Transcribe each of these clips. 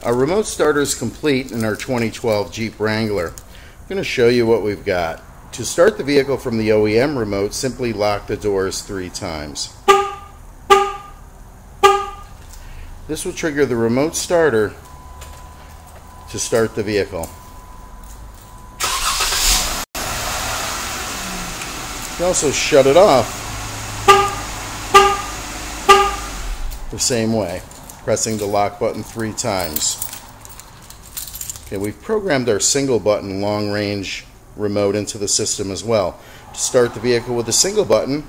Our remote starter is complete in our 2012 Jeep Wrangler. I'm going to show you what we've got. To start the vehicle from the OEM remote, simply lock the doors 3 times. This will trigger the remote starter to start the vehicle. You can also shut it off the same way, pressing the lock button 3 times. Okay, we've programmed our single button long range remote into the system as well. To start the vehicle with a single button,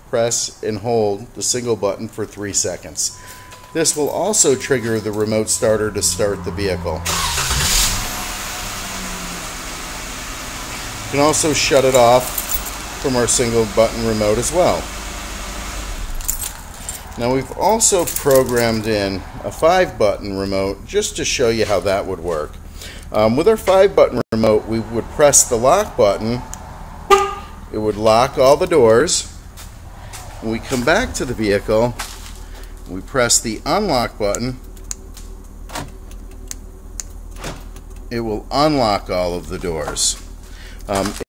press and hold the single button for 3 seconds. This will also trigger the remote starter to start the vehicle. You can also shut it off from our single button remote as well. Now we've also programmed in a 5-button remote just to show you how that would work. With our 5-button remote, we would press the lock button. It would lock all the doors. When we come back to the vehicle, we press the unlock button. It will unlock all of the doors.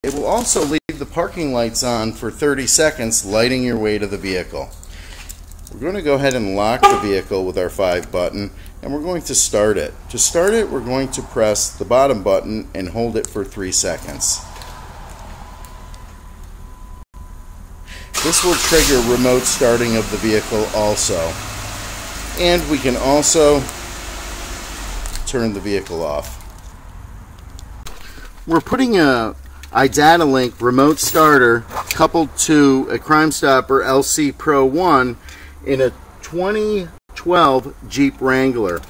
It will also leave the parking lights on for 30 seconds, lighting your way to the vehicle. We're going to go ahead and lock the vehicle with our 5 button, and we're going to start it. To start it, we're going to press the bottom button and hold it for 3 seconds. This will trigger remote starting of the vehicle also. And we can also turn the vehicle off. We're putting a Idatalink remote starter coupled to a Crimestopper LC Pro 1 in a 2012 Jeep Wrangler.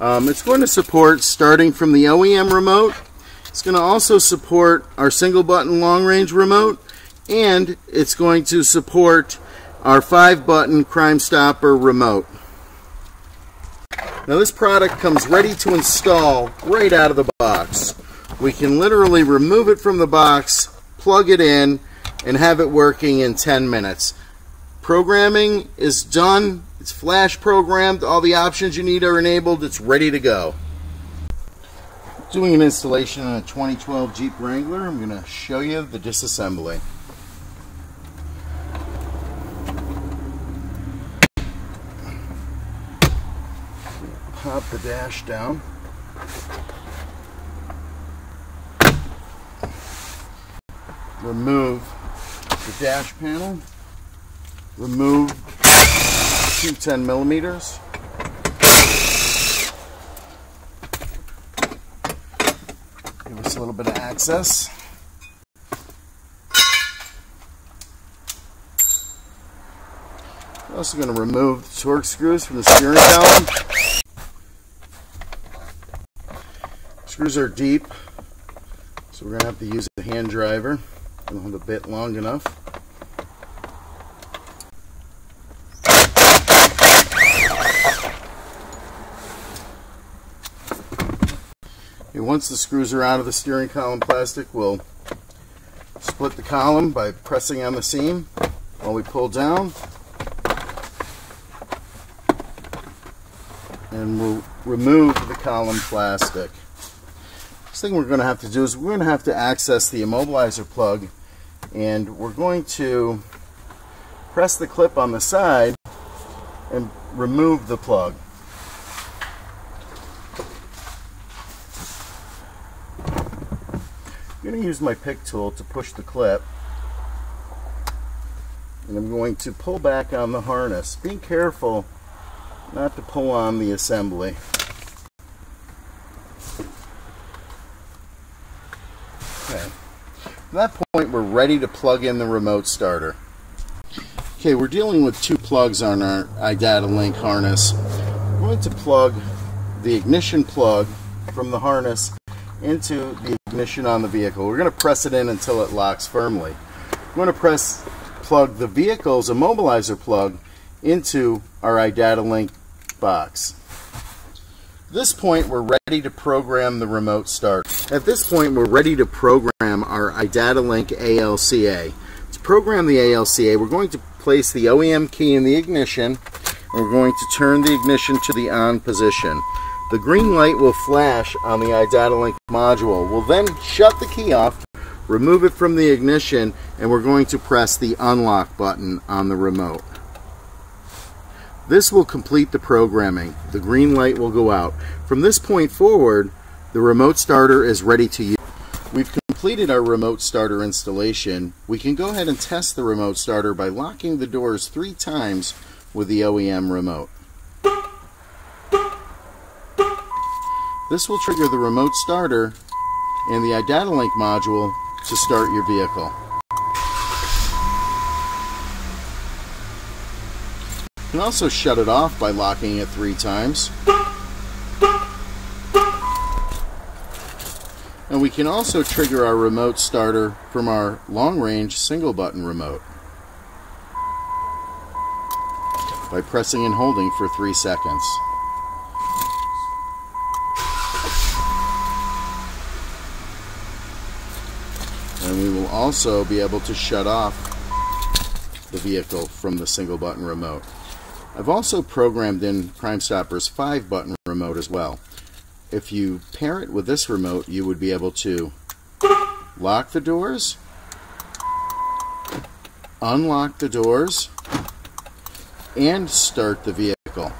It's going to support starting from the OEM remote. It's going to also support our single button long range remote, and it's going to support our 5-button Crimestopper remote. Now this product comes ready to install right out of the box. We can literally remove it from the box, plug it in, and have it working in 10 minutes. Programming is done. It's flash programmed. All the options you need are enabled. It's ready to go. Doing an installation on a 2012 Jeep Wrangler. I'm going to show you the disassembly. Pop the dash down. Remove the dash panel. Remove 2 10mm. Give us a little bit of access. We're also going to remove the torque screws from the steering column. Screws are deep, so we're going to have to use a hand driver. I don't have a bit long enough. Okay, once the screws are out of the steering column plastic, we'll split the column by pressing on the seam while we pull down. And we'll remove the column plastic. Next thing we're going to have to do is we're going to have to access the immobilizer plug, and we're going to press the clip on the side and remove the plug. I'm going to use my pick tool to push the clip, and I'm going to pull back on the harness. Be careful not to pull on the assembly. Okay. At that point, we're ready to plug in the remote starter. Okay, we're dealing with 2 plugs on our Idatalink harness. We're going to plug the ignition plug from the harness into the ignition on the vehicle. We're going to press it in until it locks firmly. We're going to plug the vehicle's immobilizer plug into our Idatalink box. At this point, we're ready to program the remote starter. At this point, we're ready to program our Idatalink ALCA. To program the ALCA, we're going to place the OEM key in the ignition, and we're going to turn the ignition to the on position. The green light will flash on the Idatalink module. We'll then shut the key off, remove it from the ignition, and we're going to press the unlock button on the remote. This will complete the programming. The green light will go out. From this point forward, the remote starter is ready to use. We've completed our remote starter installation. We can go ahead and test the remote starter by locking the doors 3 times with the OEM remote. This will trigger the remote starter and the Idatalink module to start your vehicle. You can also shut it off by locking it 3 times. And we can also trigger our remote starter from our long-range single-button remote by pressing and holding for 3 seconds. And we will also be able to shut off the vehicle from the single-button remote. I've also programmed in Crimestopper's 5-button remote as well. If you pair it with this remote, you would be able to lock the doors, unlock the doors, and start the vehicle.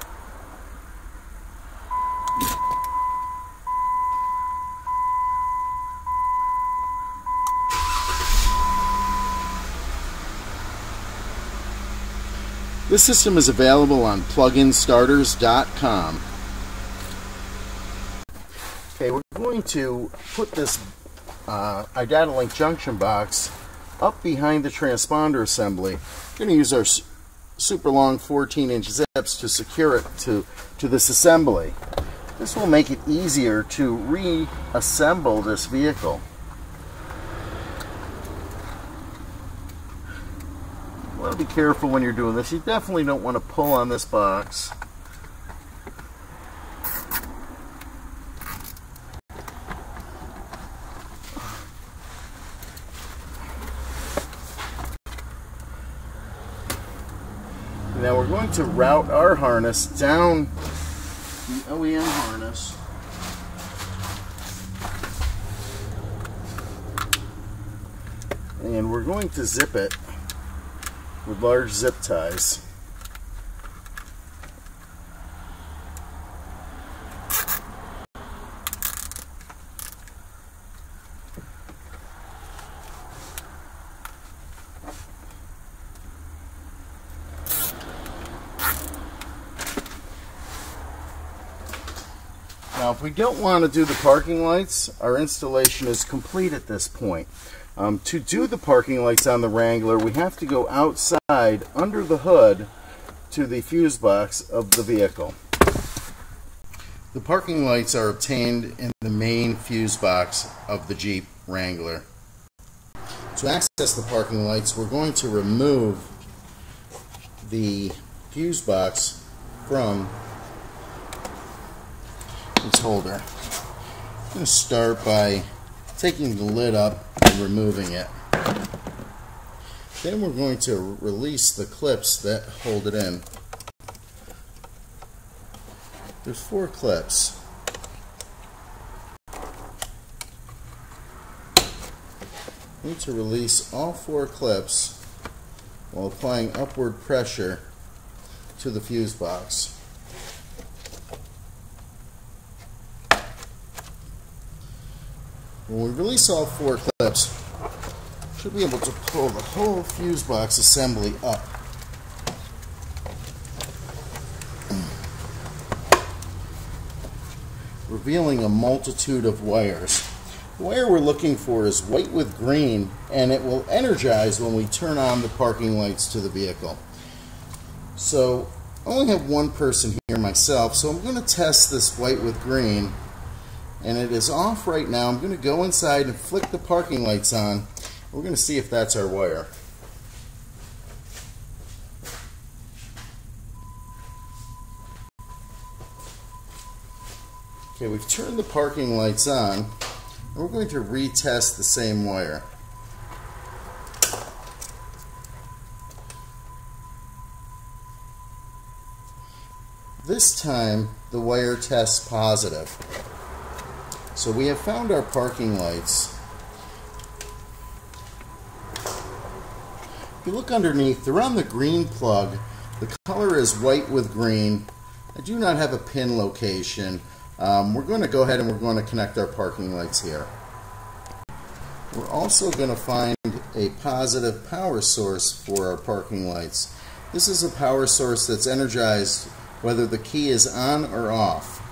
This system is available on pluginstarters.com. Okay, we're going to put this Idatalink junction box up behind the transponder assembly. We're going to use our super long 14-inch zips to secure it to this assembly. This will make it easier to reassemble this vehicle. You want to be careful when you're doing this. You definitely don't want to pull on this box. Now we're going to route our harness down the OEM harness. And we're going to zip it with large zip ties. Now, if we don't want to do the parking lights, our installation is complete at this point. To do the parking lights on the Wrangler, we have to go outside under the hood to the fuse box of the vehicle. The parking lights are obtained in the main fuse box of the Jeep Wrangler. To access the parking lights, we're going to remove the fuse box from its holder. I'm going to start by taking the lid up and removing it. Then we're going to release the clips that hold it in. There's 4 clips. We need to release all 4 clips while applying upward pressure to the fuse box. When we release all 4 clips, we should be able to pull the whole fuse box assembly up. Revealing a multitude of wires. The wire we're looking for is white with green, and it will energize when we turn on the parking lights to the vehicle. So I only have one person here, myself, so I'm going to test this white with green. And it is off right now. I'm going to go inside and flick the parking lights on. We're going to see if that's our wire. Okay, we've turned the parking lights on, and we're going to retest the same wire. This time the wire tests positive. So we have found our parking lights. If you look underneath, they're on the green plug. The color is white with green. I do not have a pin location. We're going to go ahead and we're going to connect our parking lights here. We're also going to find a positive power source for our parking lights. This is a power source that's energized whether the key is on or off.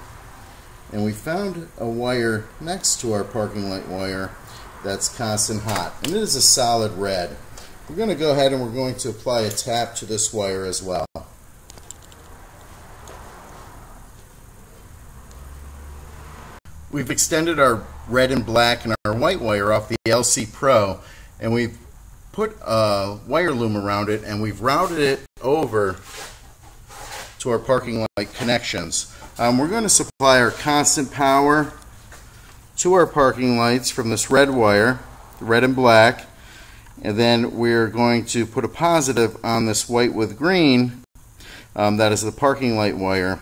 And we found a wire next to our parking light wire that's constant hot. And it is a solid red. We're going to go ahead and we're going to apply a tap to this wire as well. We've extended our red and black and our white wire off the LC Pro, and we've put a wire loom around it, and we've routed it over to our parking light connections. We're going to supply our constant power to our parking lights from this red wire, red and black, and then we're going to put a positive on this white with green, that is the parking light wire,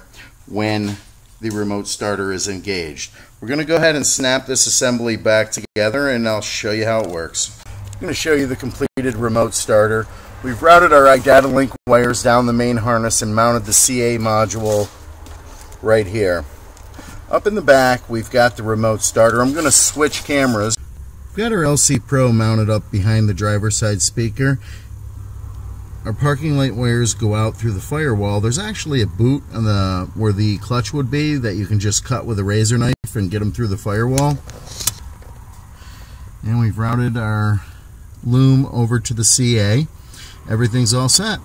when the remote starter is engaged. We're going to go ahead and snap this assembly back together, and I'll show you how it works. I'm going to show you the completed remote starter. We've routed our Idatalink wires down the main harness and mounted the CA module right here. Up in the back we've got the remote starter. I'm going to switch cameras. We've got our LC Pro mounted up behind the driver's side speaker. Our parking light wires go out through the firewall. There's actually a boot on the where the clutch would be that you can just cut with a razor knife and get them through the firewall. And we've routed our loom over to the CA. Everything's all set.